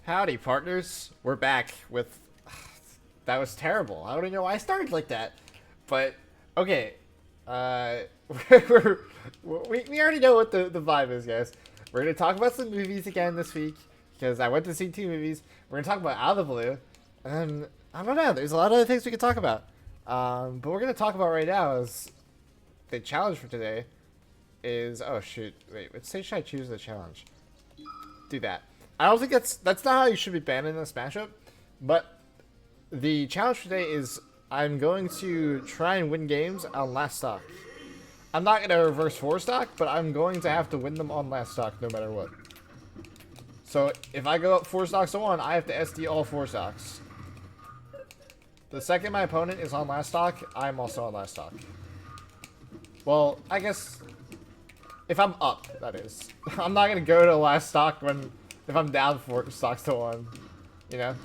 Howdy, partners. We're back with. That was terrible. I don't even know why I started like that. But, okay. Uh, we're, we already know what the vibe is, guys. We're going to talk about some movies again this week. Because I went to see 2 movies. We're going to talk about Out of the Blue. And then, I don't know. There's a lot of other things we could talk about. But we're going to talk about right now is. The challenge for today is. Oh, shoot. Wait, what stage should I choose the challenge? Do that. I don't think that's not how you should be banned in this matchup, but the challenge today is I'm going to try and win games on last stock. I'm not going to reverse 4 stock, but I'm going to have to win them on last stock no matter what. So if I go up 4 stocks to 1, I have to SD all 4 stocks. The second my opponent is on last stock, I'm also on last stock. Well, I guess if I'm up, that is. I'm not going to go to last stock if I'm down 4 stocks to 1, you know?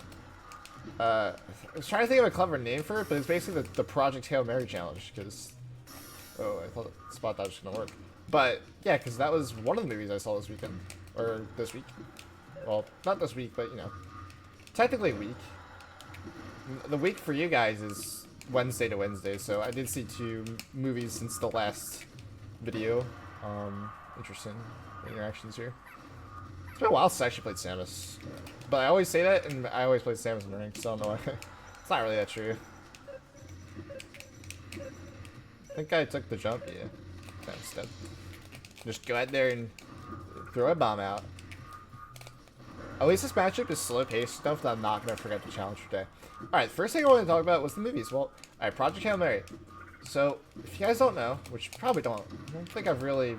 I was trying to think of a clever name for it, but it's basically the Project Hail Mary challenge, because... Oh, I thought Spot Dodge was going to work. But, yeah, because that was one of the movies I saw this weekend. Or this week. Well, not this week, but, you know. Technically a week. The week for you guys is Wednesday to Wednesday, so I did see 2 movies since the last video. Interesting interactions here. It's been a while since I actually played Samus. But I always say that, and I always played Samus in the rank, so I don't know why. It's not really that true. I think I took the jump, yeah. Kind of step. Just go out there and throw a bomb out. At least this matchup is slow paced enough that I'm not going to forget the challenge today. Alright, the first thing I want to talk about was the movies. Well, alright, Project Hail Mary. So, if you guys don't know, which you probably don't, I don't think I've really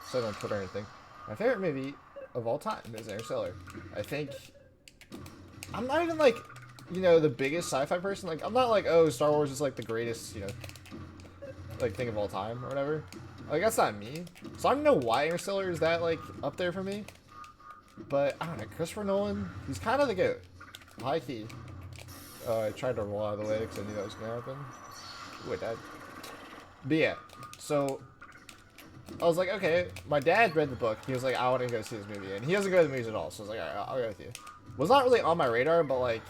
said on Twitter or anything, my favorite movie of all time is Interstellar. I think I'm not even like, you know, the biggest sci-fi person. Like, I'm not like, oh, Star Wars is like the greatest, you know, like thing of all time or whatever. Like, that's not me. So I don't know why Interstellar is that like up there for me. But I don't know, Christopher Nolan, he's kind of the GOAT. High key. I tried to roll out of the way because I knew that was gonna happen. Ooh, I died. But yeah, so I was like, okay, my dad read the book. He was like, I want to go see this movie. And he doesn't go to the movies at all. So I was like, alright, I'll go with you. Was not really on my radar, but like,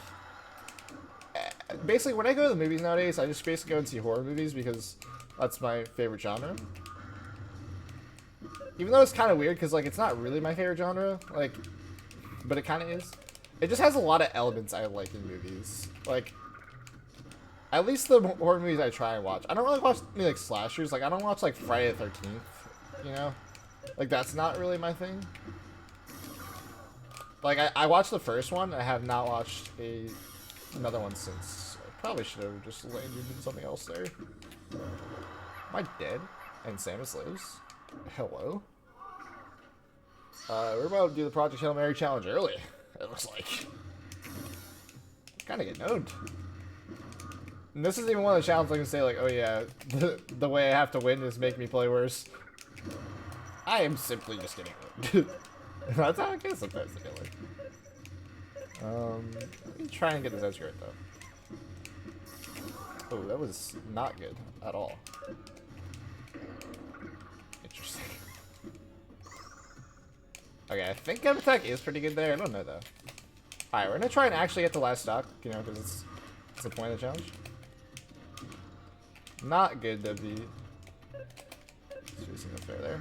basically when I go to the movies nowadays, I just basically go and see horror movies because that's my favorite genre. Even though it's kind of weird because like, it's not really my favorite genre, like, but it kind of is. It just has a lot of elements I like in movies. Like, at least the horror movies I try and watch. I don't really watch any like slashers. Like, I don't watch like Friday the 13th, you know? Like, that's not really my thing. Like, I watched the first one. I have not watched another one since. I probably should have just landed in something else there. Am I dead? And Samus lives? Hello? We're about to do the Project Hail Mary challenge early. It looks like. Kind of get owned. And this isn't even one of the challenges I can say like, oh yeah, the way I have to win is make me play worse. I am simply just getting owned. That's how I guess sometimes I feel like. Let me try and get this edge guard though. Oh, that was not good at all. Interesting. Okay, I think gun attack is pretty good there. I don't know though. Alright, we're gonna try and actually get the last stock, you know, because it's the point of the challenge. Not good, WB. Just unfair there.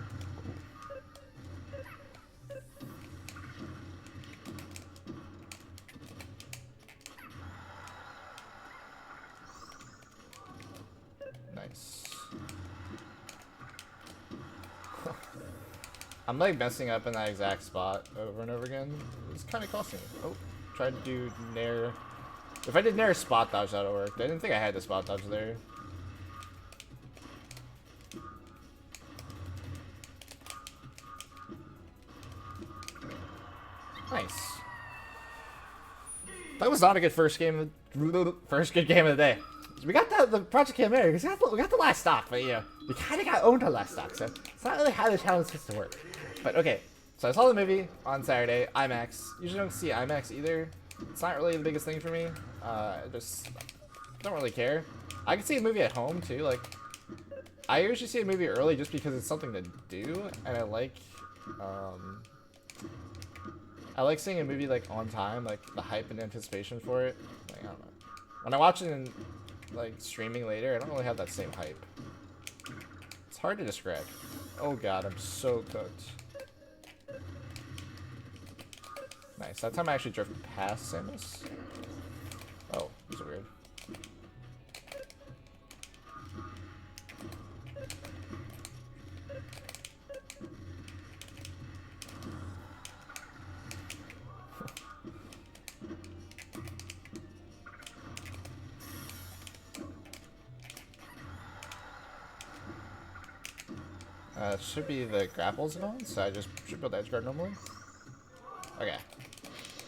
Nice. I'm like messing up in that exact spot over and over again. It's kind of costing me. Oh, tried to do Nair. If I did Nair spot dodge, that would work. I didn't think I had the spot dodge there. Nice. That was not a good first good game of the day. So we got the Project Hail Mary. We got the last stock, but you know, we kind of got owned on last stock, so it's not really how the challenge is to work. But okay, so I saw the movie on Saturday, IMAX. Usually don't see IMAX either. It's not really the biggest thing for me. I just don't really care. I can see a movie at home too. Like, I usually see a movie early just because it's something to do, and I like I like seeing a movie like on time, like the hype and anticipation for it. Like, I don't know. When I watch it in like streaming later, I don't really have that same hype. It's hard to describe. Oh god, I'm so cooked. Nice. That time I actually drove past Samus. Oh, these are weird. Should be the grapples and all, so I just should build edge guard normally. Okay.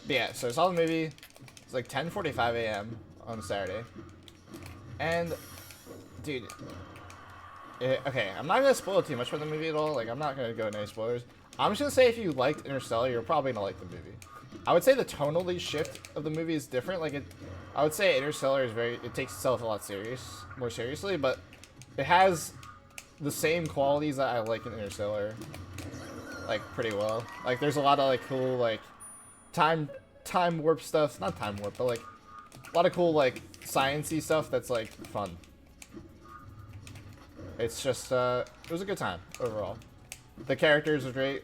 But yeah, so I saw the movie. It's like 10:45 a.m. on Saturday. And, dude, okay, I'm not gonna spoil too much for the movie at all. Like, I'm not gonna go into any spoilers. I'm just gonna say if you liked Interstellar, you're probably gonna like the movie. I would say the tonally shift of the movie is different. Like, I would say Interstellar is it takes itself a lot more seriously, but it has the same qualities that I like in Interstellar, like, pretty well. Like, there's a lot of, like, cool, like, time warp stuff. Not time warp, but, like, a lot of cool, like, science-y stuff that's, like, fun. It's just, it was a good time, overall. The characters are great.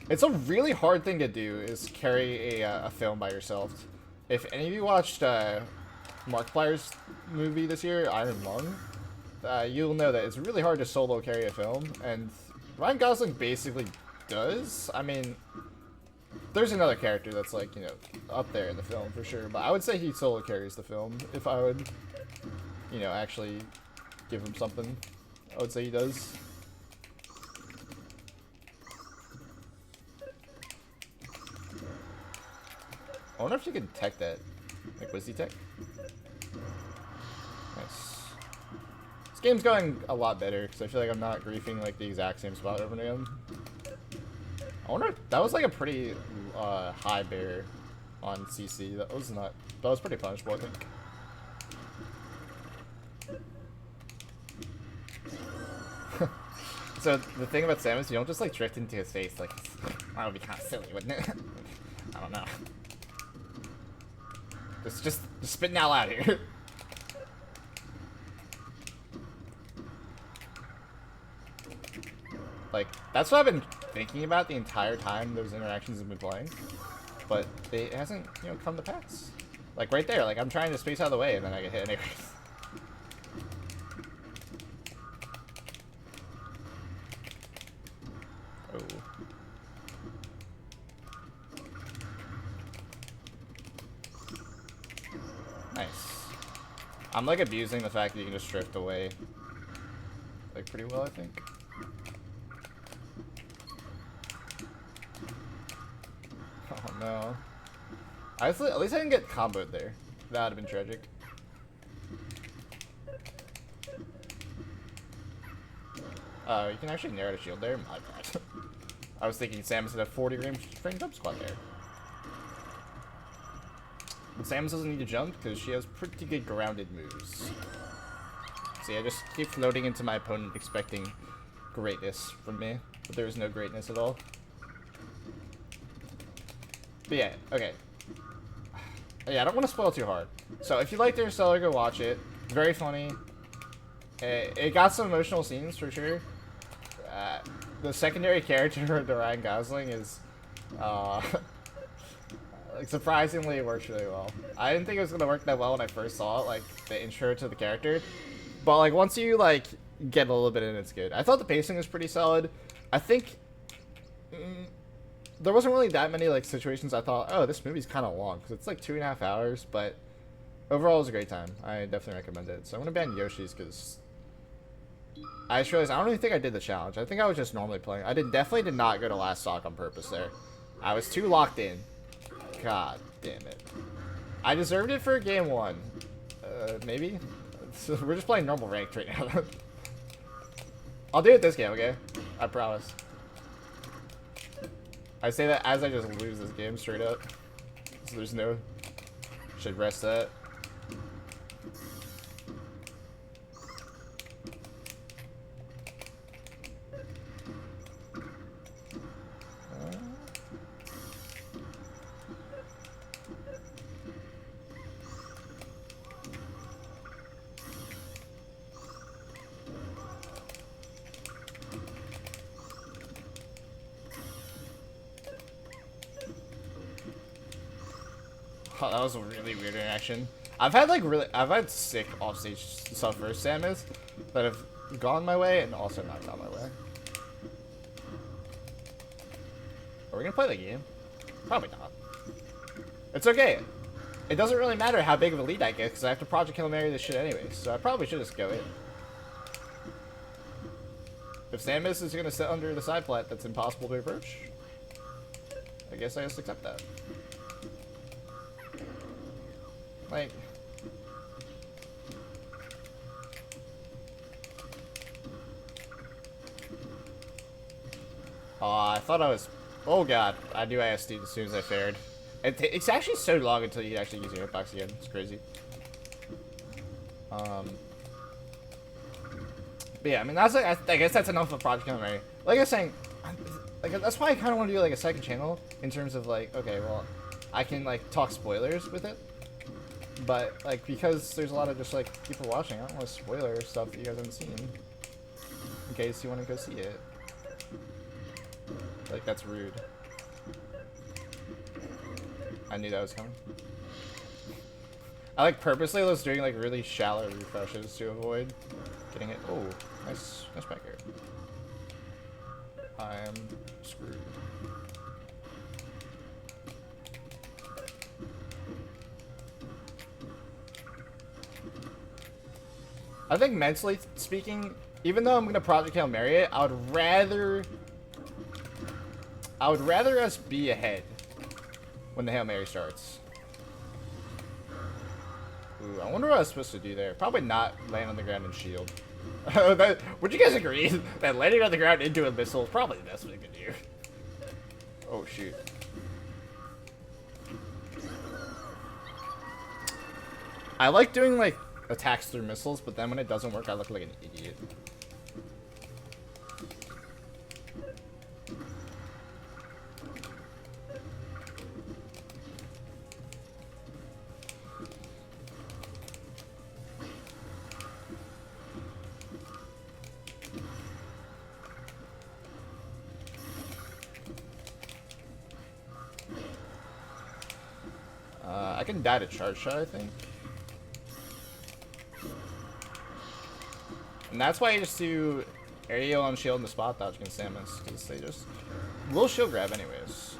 It's a really hard thing to do, is carry a film by yourself. If any of you watched, Markiplier's movie this year, Iron Lung, you'll know that it's really hard to solo carry a film, and Ryan Gosling basically does. I mean, there's another character that's, like, you know, up there in the film for sure, but I would say he solo carries the film. If I would, you know, actually give him something, I would say he does. I wonder if you can tech that. Like, Wizzy tech? Nice. This game's going a lot better, because I feel like I'm not griefing, like, the exact same spot over and again. I wonder if that was, like, a pretty high bear on CC. That was pretty punishable, I think. So, the thing about Samus, you don't just, like, drift into his face. Like, that would be kind of silly, wouldn't it? I don't know. Just spitting out loud here. Like, that's what I've been thinking about the entire time those interactions have been playing. But it hasn't, you know, come to pass. Like, right there, like, I'm trying to space out of the way, and then I get hit anyways. Oh. Nice. I'm, like, abusing the fact that you can just drift away, like, pretty well, I think. Oh no. At least I didn't get comboed there. That would have been tragic. You can actually narrow the shield there? My bad. I was thinking Samus had a 40 frame jump squat there. But Samus doesn't need to jump because she has pretty good grounded moves. So yeah, just keep floating into my opponent expecting greatness from me. But there is no greatness at all. But yeah, okay. Yeah, I don't want to spoil too hard. So if you liked Interstellar, go watch it. It's very funny. It got some emotional scenes for sure. The secondary character, the Ryan Gosling, is like, surprisingly it works really well. I didn't think it was gonna work that well when I first saw it, like the intro to the character. But like once you like get a little bit in, it's good. I thought the pacing was pretty solid. I think. There wasn't really that many like situations I thought, oh, this movie's kind of long, because it's like 2.5 hours, but overall it was a great time. I definitely recommend it. So I'm going to ban Yoshi's because I just realized I don't even think I did the challenge. I think I was just normally playing. I definitely did not go to last stock on purpose there. I was too locked in. God damn it. I deserved it for game 1. Maybe? So we're just playing normal ranked right now. I'll do it this game, okay? I promise. I say that as I just lose this game straight up. So there's no... Should rest that. Oh, that was a really weird interaction. I've had sick offstage stuff for Samus that have gone my way and also not gone my way. Are we gonna play the game? Probably not. It's okay. It doesn't really matter how big of a lead I get because I have to Project Hail Mary this shit anyways, so I probably should just go in. If Samus is gonna sit under the side plat that's impossible to approach, I guess I just accept that. Like... I thought I was... Oh god, I knew I SD'd as soon as I fared. It's actually so long until you actually use your hitbox again. It's crazy. But yeah, I mean, that's like, I guess that's enough of Project Hail Mary. Like I was saying, like that's why I kind of want to do like a second channel in terms of like, okay, well, I can like talk spoilers with it, but like because there's a lot of just like people watching, I don't want to spoiler stuff that you guys haven't seen in case you want to go see it. Like that's rude. I knew that was coming. I like purposely was doing like really shallow refreshes to avoid getting it. Oh, nice back here. I'm screwed. I think mentally speaking, even though I'm gonna Project Hail Mary it, I would rather us be ahead when the Hail Mary starts. Ooh, I wonder what I was supposed to do there. Probably not land on the ground and shield. Would you guys agree that landing on the ground into a missile is probably the best we can do? Oh shoot. I like doing like attacks through missiles, but then when it doesn't work I look like an idiot. I can die to charge shot, I think. And that's why you just do aerial on shield and the spot dodge against Samus, because they just will shield grab anyways.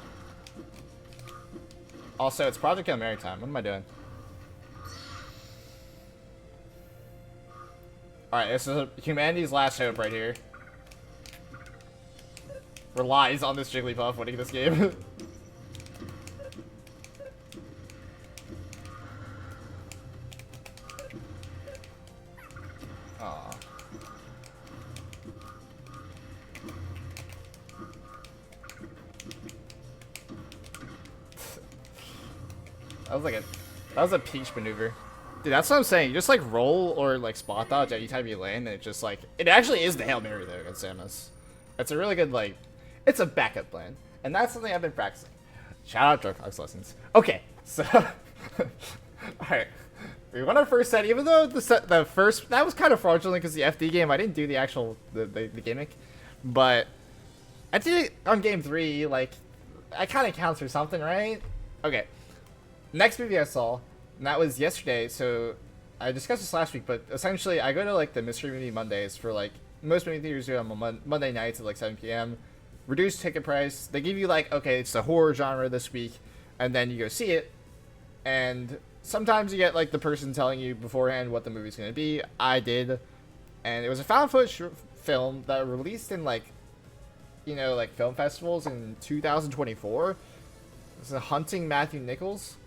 Also, it's Project Hail Mary time. What am I doing? Alright, this is humanity's last hope right here. Relies on this Jigglypuff winning this game. Aw. That was a peach maneuver. Dude, that's what I'm saying. You just like roll or like spot dodge anytime you land, and it just like it actually is the Hail Mary though against Samus. It's a really good like it's a backup plan. And that's something I've been practicing. Shout out Drunk Lessons. Okay, so alright. We won our first set, even though the first that was kind of fraudulent because the FD game I didn't do the actual the gimmick, but I did it on game 3. Like, I kind of counts for something, right? Okay. Next movie I saw, and that was yesterday. So I discussed this last week, but essentially I go to like the Mystery Movie Mondays for like most movie theaters do on Monday nights at like 7 p.m. Reduced ticket price. They give you like, okay, it's the horror genre this week, and then you go see it, and sometimes you get like the person telling you beforehand what the movie's gonna be. I did, and it was a found footage film that released in like, you know, like film festivals in 2024. This is Hunting Matthew Nichols,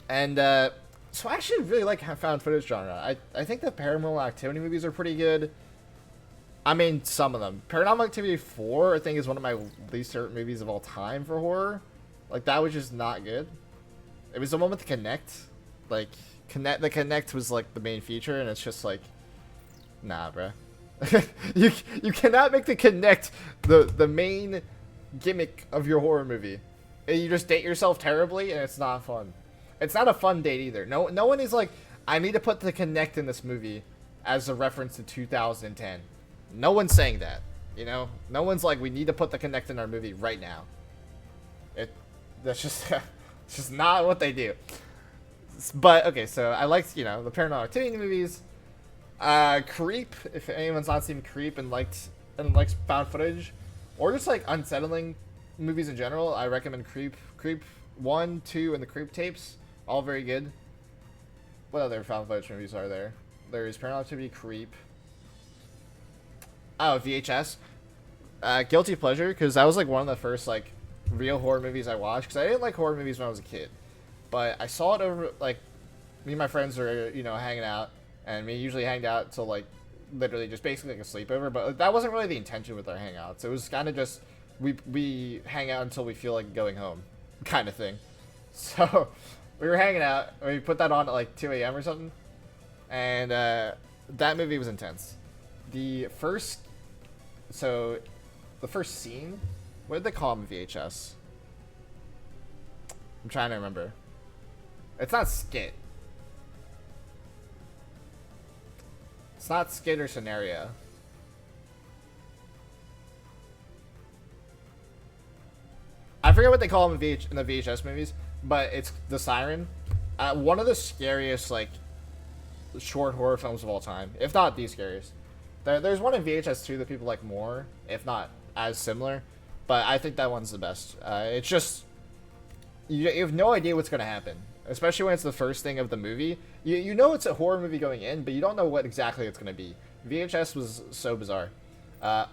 and so I actually really like found footage genre. I think the Paranormal Activity movies are pretty good. I mean, some of them. Paranormal Activity 4, I think, is one of my least favorite movies of all time for horror. Like, that was just not good. It was the one with the Connect. Like, the Connect was, like, the main feature, and it's just, like, nah, bruh. you cannot make the Connect the main gimmick of your horror movie. You just date yourself terribly, and it's not fun. It's not a fun date, either. No one is like, I need to put the Connect in this movie as a reference to 2010. No one's saying that, you know? No one's like, we need to put the Connect in our movie right now. That's just... It's just not what they do. But okay, so I liked, you know, the Paranormal Activity movies. Creep, if anyone's not seen Creep and likes found footage, or just like unsettling movies in general, I recommend Creep. Creep 1, 2, and the Creep tapes, all very good. What other found footage movies are there? There's Paranormal Activity, Creep. Oh, VHS. Guilty Pleasure, because that was like one of the first like real horror movies I watched. Because I didn't like horror movies when I was a kid, but I saw it over like me and my friends were, you know, hanging out, and we usually hanged out till like literally just basically like a sleepover. But that wasn't really the intention with our hangouts. It was kind of just we hang out until we feel like going home, kind of thing. So we were hanging out. We put that on at like 2 a.m. or something, and that movie was intense. The first scene, what did they call him in VHS? I'm trying to remember. It's not skit. It's not skit or scenario. I forget what they call him in the VHS movies, but it's the Siren. One of the scariest like short horror films of all time, if not the scariest. There's one in VHS 2 that people like more, if not as similar, but I think that one's the best. It's just you have no idea what's gonna happen, especially when it's the first thing of the movie. You know it's a horror movie going in, but you don't know what exactly it's gonna be. VHS was so bizarre.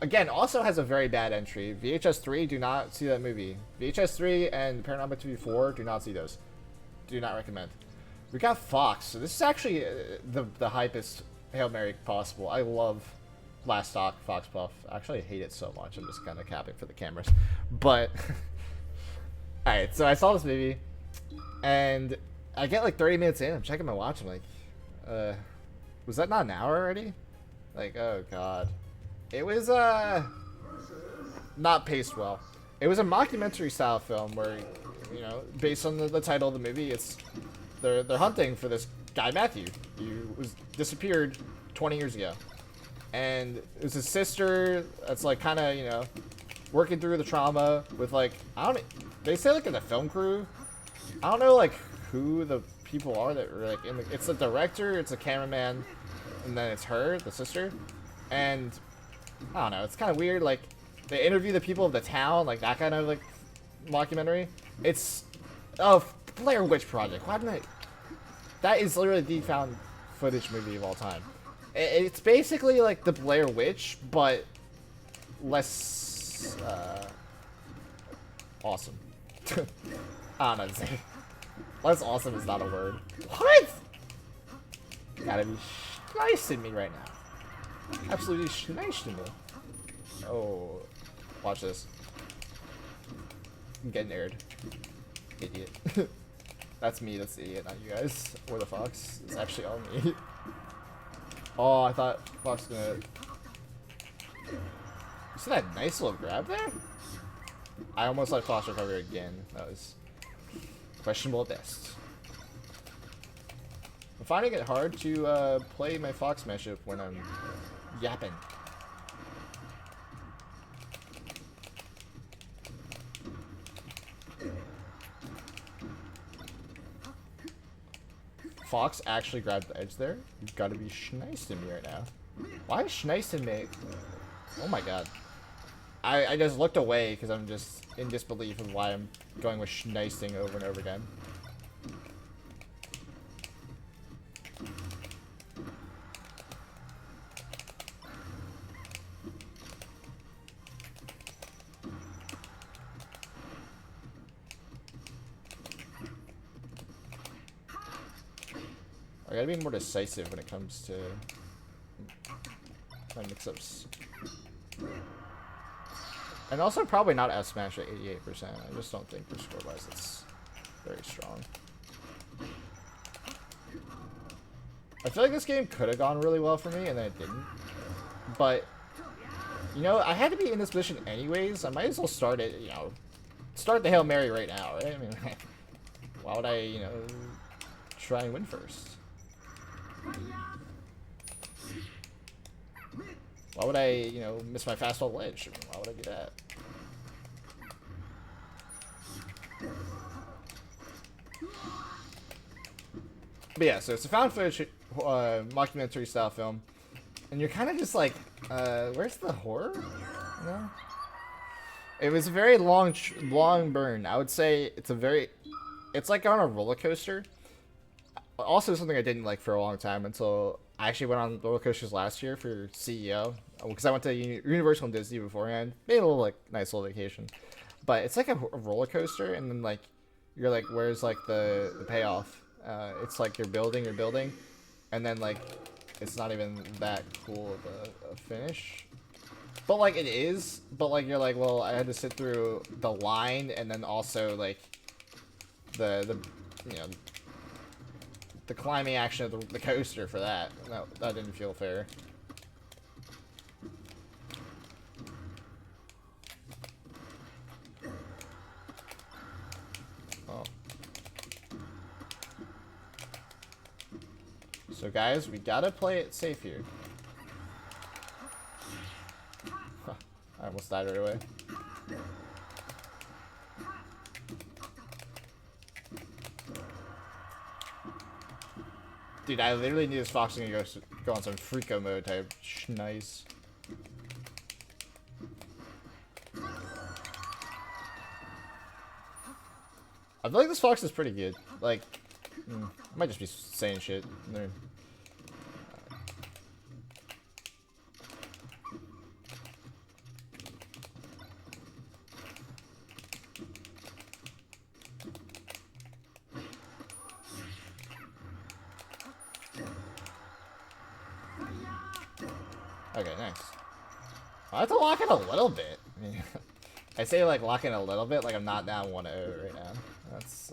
Again, also has a very bad entry. VHS 3, do not see that movie. VHS 3 and Paranormal Activity 4, do not see those. Do not recommend. We got Fox. So this is actually the hypest Hail Mary possible. I love Last Stock, Fox Puff. Actually, I hate it so much. I'm just kind of capping for the cameras. But, alright, so I saw this movie, and I get like 30 minutes in. I'm checking my watch. I'm like, was that not an hour already? Like, oh god. It was, not paced well. It was a mockumentary style film where, you know, based on the title of the movie, it's, they're hunting for this guy, Matthew, who was disappeared 20 years ago. And it was his sister that's like kind of, you know, working through the trauma with like, they say like in the film crew, I don't know like who the people are that were like in the, it's the director, it's a cameraman, and then it's her, the sister. And I don't know, it's kind of weird, like they interview the people of the town, like that kind of like mockumentary. It's Blair Witch Project. Why didn't I? That is literally the found footage movie of all time. It's basically like the Blair Witch, but less awesome. I don't know what to say. Less awesome is not a word. What? Gotta be schneicing me right now. Absolutely schneicing me. Oh, watch this. I'm getting aired. Idiot. That's me, that's the idiot, not you guys. Or the Fox. It's actually all me. Oh, I thought Fox was gonna... You see that nice little grab there? I almost let Fox recover again. That was questionable at best. I'm finding it hard to play my Fox mashup when I'm yapping. Fox actually grabbed the edge there. You've got to be schneisting me right now. Why is schneisting me? Oh my god. I just looked away because I'm just in disbelief of why I'm going with schneisting over and over again. I gotta be more decisive when it comes to my mix-ups. And also probably not S-Smash at 88%. I just don't think for score-wise it's very strong. I feel like this game could have gone really well for me, and then it didn't. But, you know, I had to be in this position anyways. I might as well start it, you know, start the Hail Mary right now, right? I mean, why would I, you know, try and win first? Why would I, you know, miss my fastball ledge? I mean, why would I do that? But yeah, so it's a found footage mockumentary style film, and you're kind of just like, where's the horror? No. It was a very long burn. I would say it's like on a roller coaster. Also, something I didn't like for a long time until I actually went on roller coasters last year for CEO, because I went to Universal and Disney beforehand. Made a little like nice little vacation, but it's like a roller coaster, and then like you're like, where's like the payoff? It's like you're building, and then like it's not even that cool of a finish. But like it is, but like you're like, well, I had to sit through the line and then also like the you know the climbing action of the coaster for that. No, that didn't feel fair. Oh. So guys, we gotta play it safe here. I almost died right away. Dude, I literally knew this fox was gonna go on some freako mode type nice. I feel like this fox is pretty good. Like, I might just be saying shit. Okay, nice. I have to lock in a little bit. I mean, I say like lock in a little bit, like I'm not down 1-0 right now. That's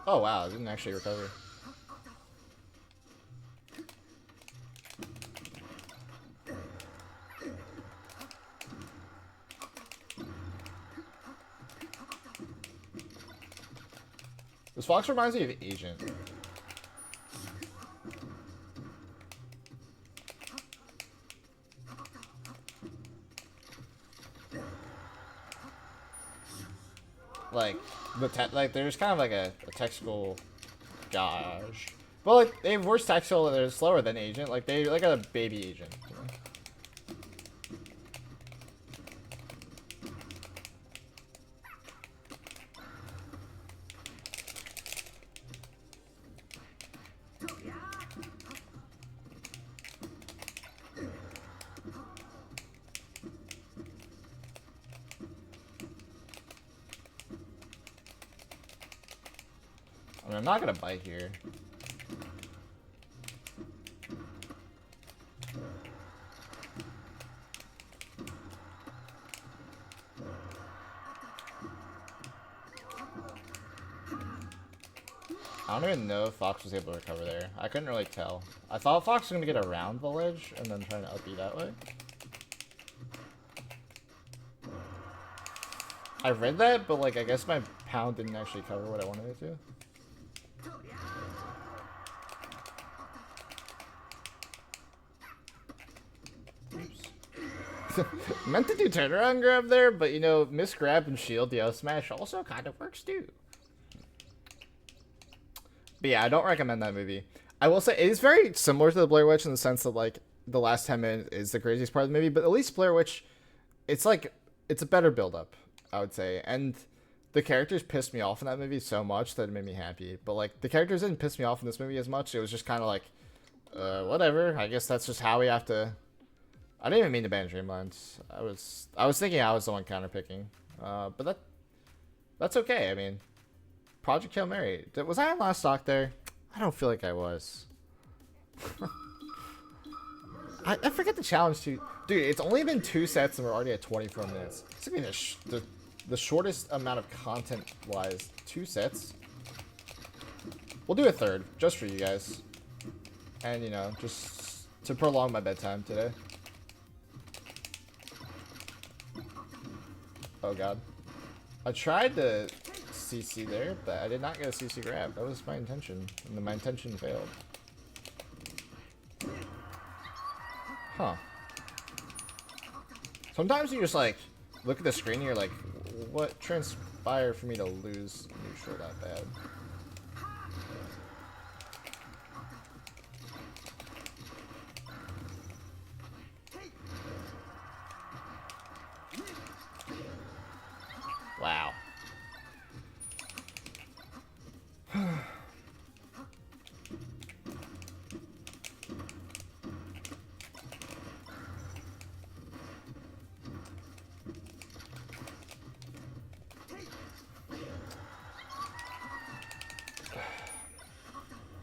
Oh wow, I didn't actually recover. This fox reminds me of Agent. Like like there's kind of like a textual gosh. But like they have worse textual and they're slower than Agent. Like they like a baby Agent. You know? I mean, I'm not gonna bite here. I don't even know if Fox was able to recover there. I couldn't really tell. I thought Fox was going to get around the ledge and then try to up B that way. I read that, but like I guess my pound didn't actually cover what I wanted it to. Meant to do turnaround grab there, but you know, miss grab and shield the L smash also kind of works too. But yeah, I don't recommend that movie. I will say it is very similar to the Blair Witch in the sense that like the last 10 minutes is the craziest part of the movie, but at least Blair Witch, it's like it's a better build up, I would say. And the characters pissed me off in that movie so much that it made me happy. But like the characters didn't piss me off in this movie as much. It was just kind of like whatever. I guess that's just how we have to. I didn't even mean to ban Dreamlands. I was thinking I was the one counterpicking. But that's okay. I mean, Project Hail Mary. Was I on last stock there? I don't feel like I was. I forget the challenge too. Dude, it's only been 2 sets and we're already at 24 minutes. It's gonna be the shortest amount of content wise. 2 sets. We'll do a third just for you guys. And you know, just to prolong my bedtime today. Oh god. I tried to CC there, but I did not get a CC grab. That was my intention, and then my intention failed. Huh. Sometimes you just like look at the screen and you're like, what transpired for me to lose neutral that bad? Wow.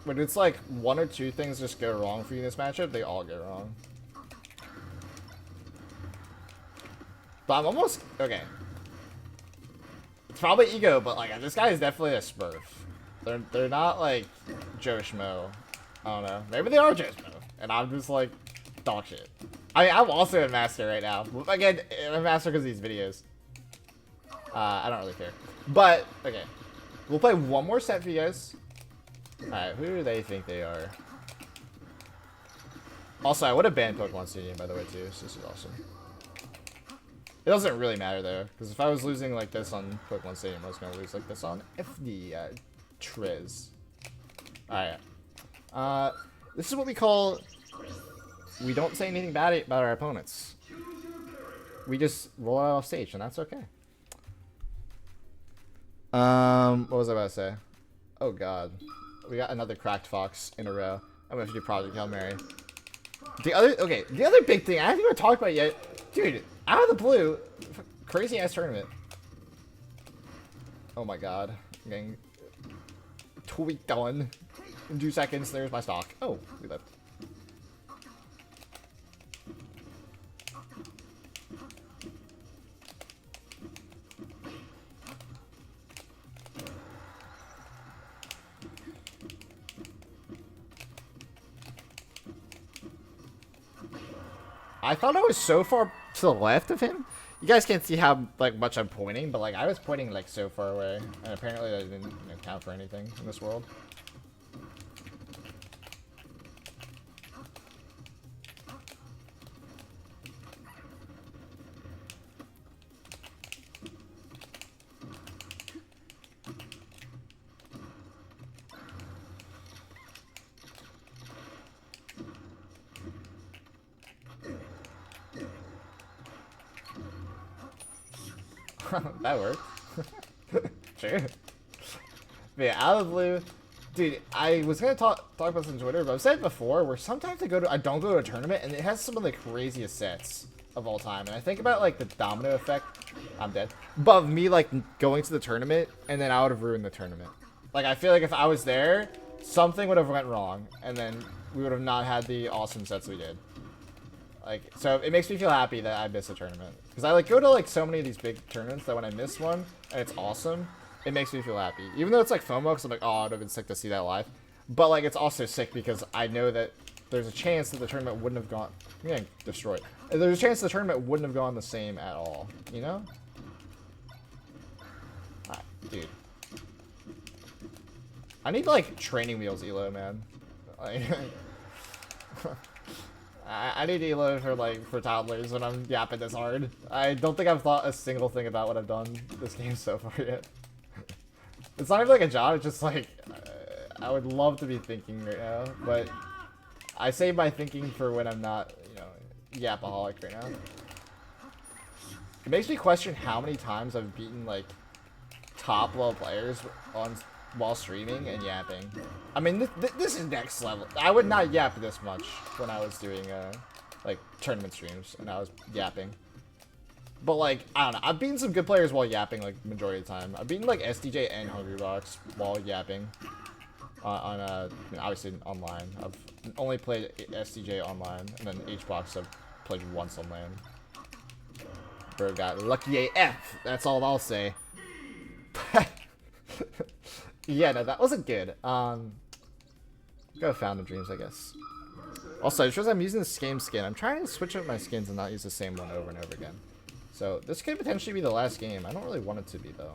When it's like one or two things just go wrong for you in this matchup, they all go wrong. But I'm almost okay. It's probably ego, but like this guy is definitely a Smurf. They're not like Joe Schmo. I don't know. Maybe they are Joe Schmo, and I'm just like dog shit. I mean, I'm also a master right now. Again, I'm a master because of these videos. I don't really care. But okay, we'll play one more set for you guys. Alright, who do they think they are? Also, I would have banned Pokemon Stadium, by the way, too, so this is awesome. It doesn't really matter, though, because if I was losing like this on Pokemon Stadium, I was going to lose like this on FD Trez. Alright. This is what we call... We don't say anything bad about our opponents. We just roll out off stage, and that's okay. What was I about to say? Oh, God. We got another cracked fox in a row. I'm gonna have to do Project Hail Mary. The other big thing I haven't even talked about yet, dude. Out of the blue, crazy ass tournament. Oh my god, I'm getting tweaked on. In 2 seconds, there's my stock. Oh, we left. I thought I was so far to the left of him. You guys can't see how like much I'm pointing, but like I was pointing like so far away, and apparently that didn't count for anything in this world. That worked. Sure. But yeah, out of the blue, dude. I was gonna talk about this on Twitter, but I've said it before. Where sometimes I don't go to a tournament, and it has some of the craziest sets of all time. And I think about like the domino effect. I'm dead. But me like going to the tournament, and then I would have ruined the tournament. Like I feel like if I was there, something would have went wrong, and then we would have not had the awesome sets we did. Like, so it makes me feel happy that I missed a tournament. Because I like go to like so many of these big tournaments that when I miss one and it's awesome, it makes me feel happy. Even though it's like FOMO, because I'm like, oh, it would have been sick to see that live. But like, it's also sick because I know that there's a chance that the tournament wouldn't have gone, I'm getting destroyed. There's a chance the tournament wouldn't have gone the same at all, you know? Alright, dude. I need like training wheels elo, man. Like, I need elo for toddlers when I'm yapping this hard. I don't think I've thought a single thing about what I've done this game so far yet. It's not even like a job, it's just like, I would love to be thinking right now, but I save my thinking for when I'm not, you know, yapaholic right now. It makes me question how many times I've beaten like top level players while streaming and yapping. I mean, this is next level. I would not yap this much when I was doing like tournament streams and I was yapping. But like, I don't know. I've beaten some good players while yapping like majority of the time. I've beaten like SDJ and Hungrybox while yapping on obviously online. I've only played SDJ online, and then HBox I've played once on LAN. Bro got lucky AF. That's all I'll say. Yeah, no, that wasn't good. Go Fountain Dreams, I guess. Also, it shows I'm using the same skin. I'm trying to switch up my skins and not use the same one over and over again. So this could potentially be the last game. I don't really want it to be though,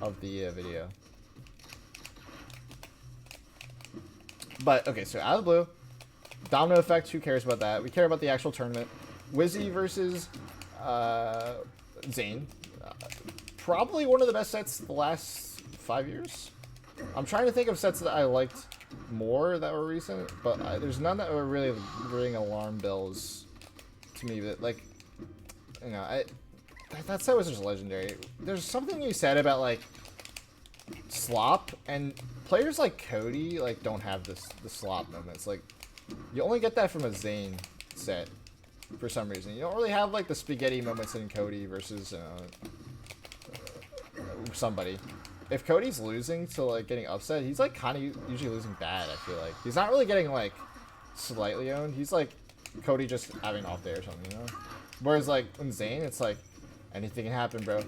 of the video. But okay, so out of the blue, domino effect. Who cares about that? We care about the actual tournament. Wizzy versus Zane. Probably one of the best sets the last 5 years. I'm trying to think of sets that I liked more that were recent, but there's none that were really ringing alarm bells to me. That, like, you know, that set was just legendary. There's something you said about, like, slop, and players like Cody, like, don't have the slop moments. Like, you only get that from a Zane set for some reason. You don't really have, like, the spaghetti moments in Cody versus somebody. If Cody's losing to, like, getting upset, he's, like, kind of usually losing bad, I feel like. He's not really getting, like, slightly owned. He's, like, Cody just having an off day or something, you know? Whereas, like, in Zane, it's, like, anything can happen, bro.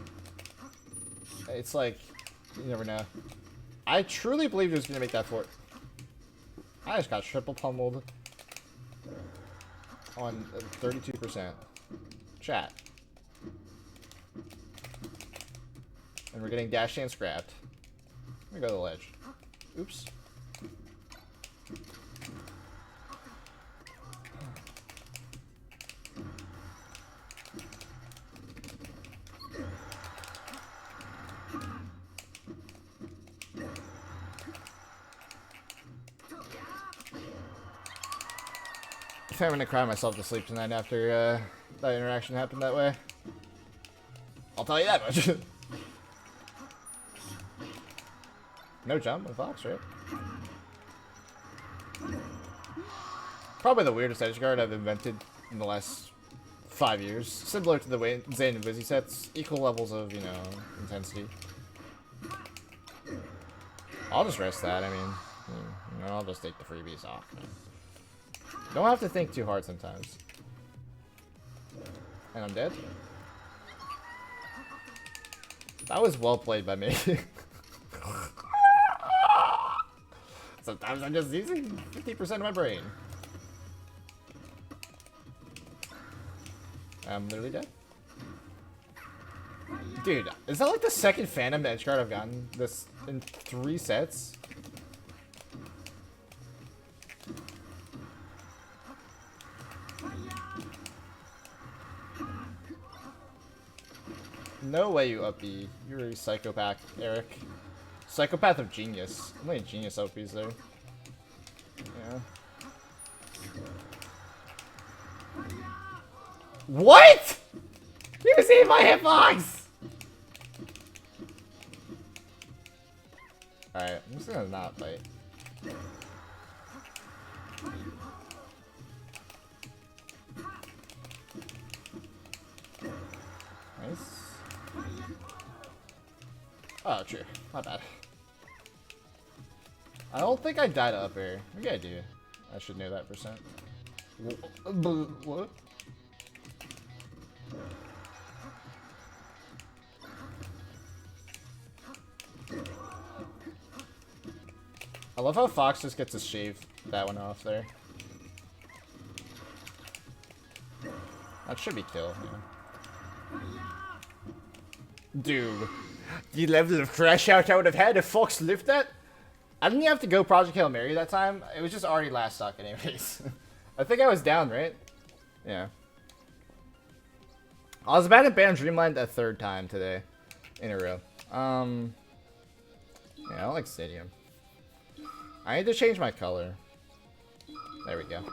It's, like, you never know. I truly believe he was going to make that fort. I just got triple pummeled on 32%. Chat. And we're getting dash and scrapped. Let me go to the ledge. Oops. I'm gonna cry myself to sleep tonight after that interaction happened that way. I'll tell you that much. No jump with Fox, right? Probably the weirdest edge guard I've invented in the last 5 years. Similar to the way Zane and Wizzy sets, equal levels of, you know, intensity. I'll just rest that. I mean, you know, I'll just take the freebies off. Don't have to think too hard sometimes. And I'm dead. That was well played by me. Sometimes I'm just using 50% of my brain. I'm literally dead. Dude, is that like the second Phantom edge card I've gotten this in 3 sets? No way you up B. You're a psychopath, Eric. Psychopath of genius. How many genius OPs there? Yeah. What? You see my hitbox? Alright, I'm just gonna not fight. Nice. Oh, true. My bad. I don't think I died up air. Maybe I do. I should know that percent. What? I love how Fox just gets to shave that one off there. That should be kill, yeah. Dude, the level of crash out I would have had if Fox lived that? I didn't have to go Project Hail Mary that time. It was just already last stock anyways. I think I was down, right? Yeah. I was about to ban Dreamland a 3rd time today in a row. Yeah, I don't like Stadium. I need to change my color. There we go.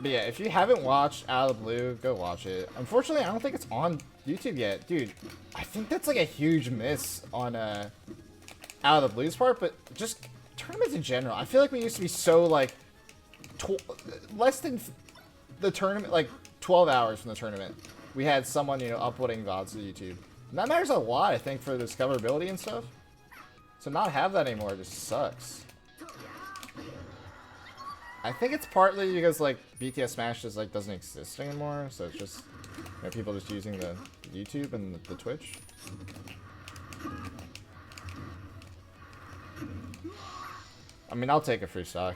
But yeah, if you haven't watched Out of the Blue, go watch it. Unfortunately, I don't think it's on YouTube yet. Dude, I think that's like a huge miss on Out of the Blue's part, but just tournaments in general. I feel like we used to be so like less than the tournament, like 12 hours from the tournament. We had someone, you know, uploading VODs to YouTube. And that matters a lot, I think, for discoverability and stuff. So not have that anymore just sucks. I think it's partly because like BTS Smash just like doesn't exist anymore, so it's just, you know, people just using the YouTube and the Twitch. I mean, I'll take a free stock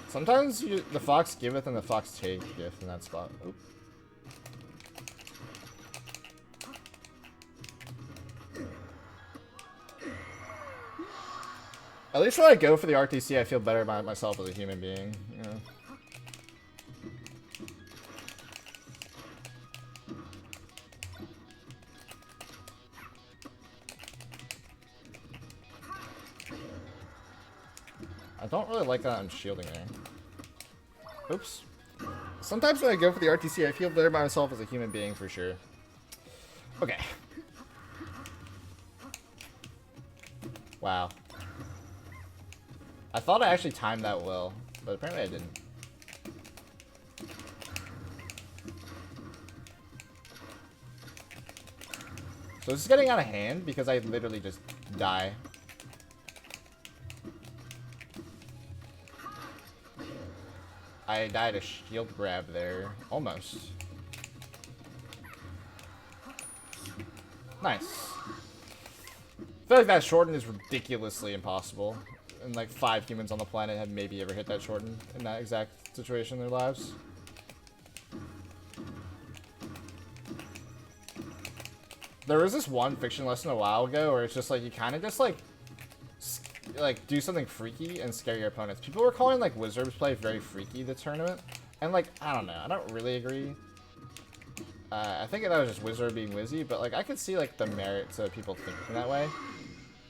Sometimes the fox giveth and the fox taketh in that spot. Oop. At least when I go for the RTC, I feel better about myself as a human being. You know? I don't really like that I'm shielding there. Oops. Sometimes when I go for the RTC, I feel better about myself as a human being for sure. Okay. Wow. I thought I actually timed that well, but apparently I didn't. So this is getting out of hand because I literally just die. I died a shield grab there. Almost. Nice. I feel like that shorten is ridiculously impossible. And like 5 humans on the planet have maybe ever hit that shorten in that exact situation in their lives. There was this one fiction lesson a while ago where it's just like you kind of just like do something freaky and scare your opponents. People were calling like Wizards play very freaky the tournament, and like I don't know, I don't really agree. I think that was just Wizard being Wizzy, but like I could see like the merit to people thinking that way.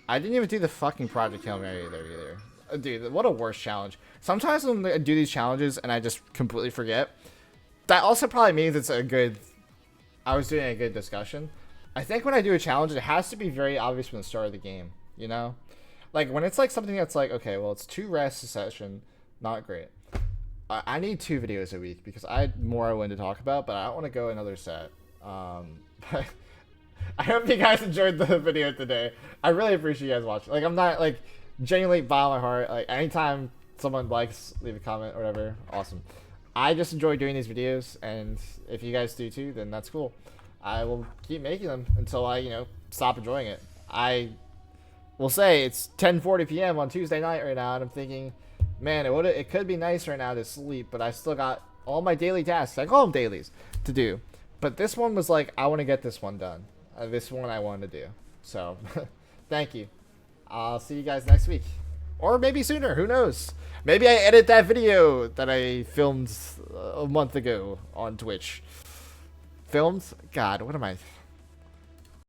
I didn't even do the fucking Project Hail Mary there either. Dude, what a worse challenge. Sometimes when I do these challenges and I just completely forget, that also probably means it's a good, I was doing a good discussion. I think when I do a challenge, it has to be very obvious from the start of the game, you know? Like when it's like something that's like, okay, well it's 2 rests a session, not great. I need 2 videos a week because I had more I wanted to talk about, but I don't want to go another set. But I hope you guys enjoyed the video today. I really appreciate you guys watching. Like, I'm not, like, genuinely bottom of my heart. Like, anytime someone likes, leave a comment or whatever, awesome. I just enjoy doing these videos, and if you guys do too, then that's cool. I will keep making them until I, you know, stop enjoying it. I will say it's 10:40 p.m. on Tuesday night right now, and I'm thinking, man, it could be nice right now to sleep, but I still got all my daily tasks. I call them dailies to do. But this one was like, I want to get this one done. This one I wanted to do. So, thank you. I'll see you guys next week. Or maybe sooner. Who knows? Maybe I edit that video that I filmed a month ago on Twitch. Filmed? God, what am I...